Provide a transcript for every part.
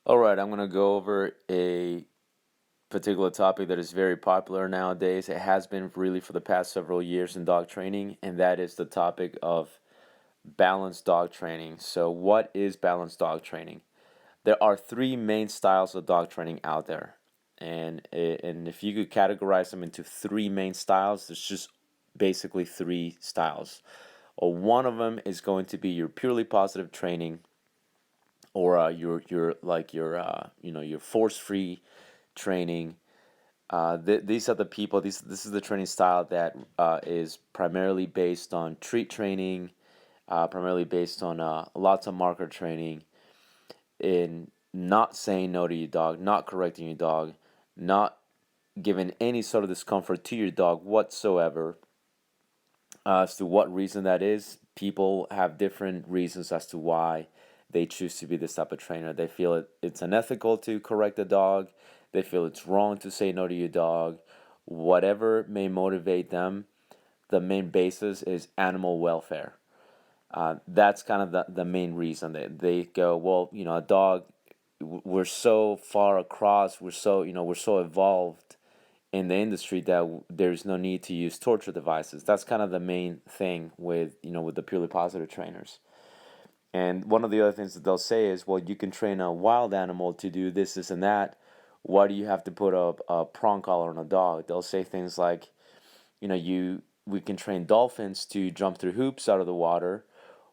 All right, I'm going to go over a particular topic that is very popular nowadays. It has been really for the past several years in dog training, and that is the topic of balanced dog training. So, what is balanced dog training? There are three main styles of dog training out there, and if you could categorize them into three main styles, there's just basically three styles. One of them is going to be your purely positive training, or your force free training. These are the people. This is the training style that is primarily based on treat training, primarily based on lots of marker training, in not saying no to your dog, not correcting your dog, not giving any sort of discomfort to your dog whatsoever. As to what reason that is, people have different reasons as to why they choose to be this type of trainer. They feel it's unethical to correct a dog. They feel it's wrong to say no to your dog. Whatever may motivate them, the main basis is animal welfare. That's kind of the main reason that they go, well, a dog, we're so far across, we're so evolved in the industry that there's no need to use torture devices. That's kind of the main thing with the purely positive trainers. And one of the other things that they'll say is, well, you can train a wild animal to do this, and that. Why do you have to put a prong collar on a dog? They'll say things like, we can train dolphins to jump through hoops out of the water.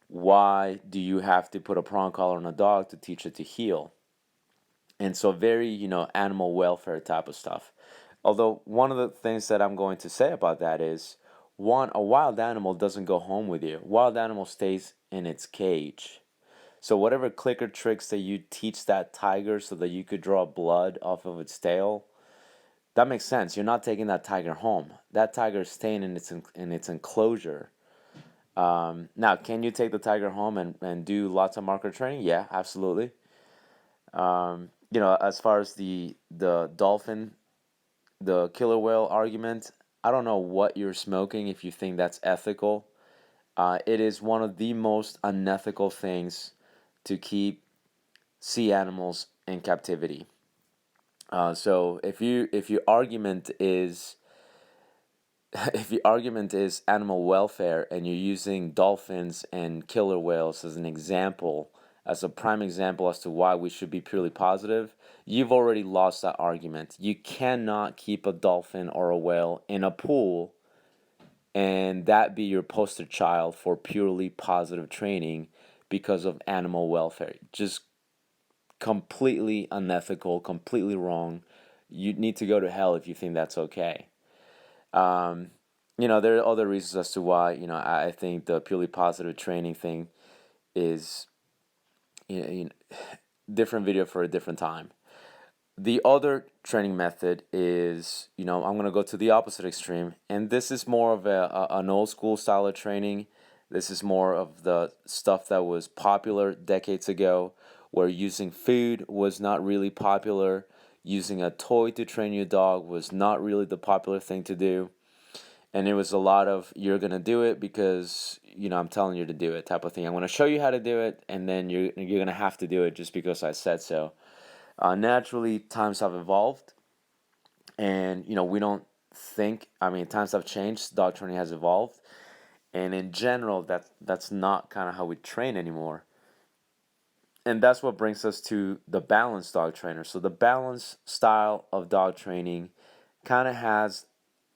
Why do you have to put a prong collar on a dog to teach it to heel? And so very, animal welfare type of stuff. Although one of the things that I'm going to say about that is, one, a wild animal doesn't go home with you. Wild animal stays in its cage. So whatever clicker tricks that you teach that tiger so that you could draw blood off of its tail, that makes sense. You're not taking that tiger home. That tiger is staying in its enclosure. Now, can you take the tiger home and do lots of marker training? Yeah, absolutely. As far as the dolphin, the killer whale argument, I don't know what you're smoking if you think that's ethical. It is one of the most unethical things to keep sea animals in captivity. So if your argument is if your argument is animal welfare and you're using dolphins and killer whales as an example, as a prime example as to why we should be purely positive, you've already lost that argument. You cannot keep a dolphin or a whale in a pool and that be your poster child for purely positive training because of animal welfare. Just completely unethical, completely wrong. You need to go to hell if you think that's okay. Um, there are other reasons as to why, I think the purely positive training thing is, different video for a different time. The other training method is, I'm going to go to the opposite extreme, and this is more of an old school style of training. This is more of the stuff that was popular decades ago, where using food was not really popular. Using a toy to train your dog was not really the popular thing to do. And it was a lot of, you're going to do it because, I'm telling you to do it type of thing. I'm going to show you how to do it, and then you're going to have to do it just because I said so. Naturally, times have evolved, and we don't think. I mean, times have changed. Dog training has evolved, and in general, that's not kind of how we train anymore. And that's what brings us to the balanced dog trainer. So the balanced style of dog training kind of has,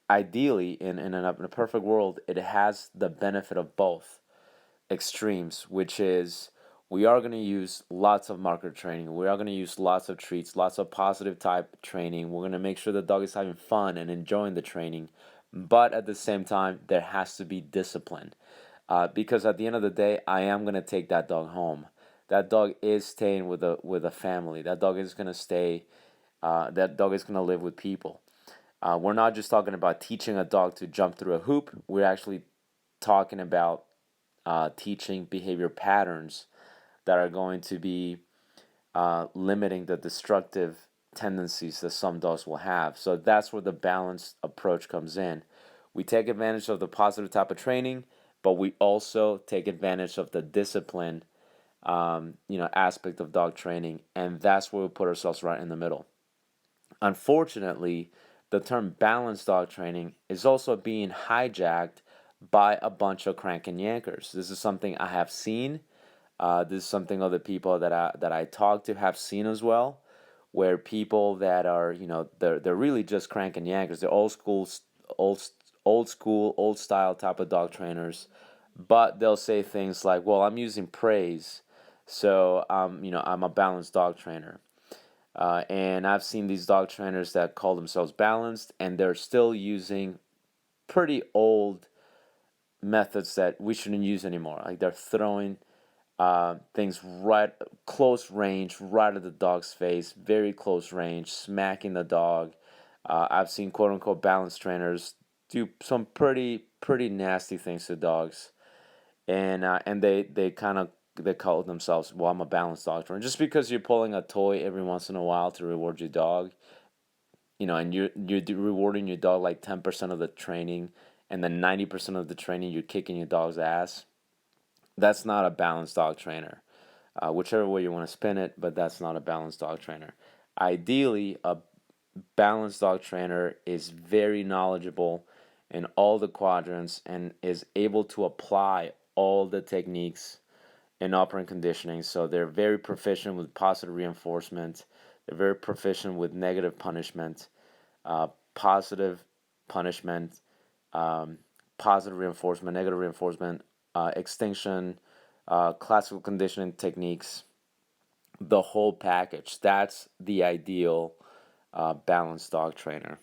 ideally, in a perfect world, it has the benefit of both extremes, which is, we are going to use lots of marker training. We are going to use lots of treats, lots of positive type training. We're going to make sure the dog is having fun and enjoying the training. But at the same time, there has to be discipline. Because at the end of the day, I am going to take that dog home. That dog is staying with a family. That dog is going to stay. That dog is going to live with people. We're not just talking about teaching a dog to jump through a hoop. We're actually talking about teaching behavior patterns that are going to be limiting the destructive tendencies that some dogs will have. So that's where the balanced approach comes in. We take advantage of the positive type of training, but we also take advantage of the discipline aspect of dog training, and that's where we put ourselves right in the middle. Unfortunately, the term balanced dog training is also being hijacked by a bunch of crank and yankers. This is something I have seen. This is something other people that I talk to have seen as well, where people that are they're really just crank and yankers. They're old old school, old style type of dog trainers, but they'll say things like, "Well, I'm using praise, so I'm a balanced dog trainer." And I've seen these dog trainers that call themselves balanced, and they're still using pretty old methods that we shouldn't use anymore. Like they're throwing things right close range, right at the dog's face, very close range, smacking the dog. I've seen quote unquote balanced trainers do some pretty nasty things to dogs, and they kind of they call themselves, well, I'm a balanced dog trainer. Just because you're pulling a toy every once in a while to reward your dog, and you're rewarding your dog like 10% of the training, and then 90% of the training you're kicking your dog's ass. That's not a balanced dog trainer. Whichever way you want to spin it, but that's not a balanced dog trainer. Ideally, a balanced dog trainer is very knowledgeable in all the quadrants and is able to apply all the techniques in operant conditioning. So they're very proficient with positive reinforcement. They're very proficient with negative punishment, positive punishment, um, positive reinforcement, negative reinforcement, extinction, classical conditioning techniques, the whole package. That's the ideal balanced dog trainer.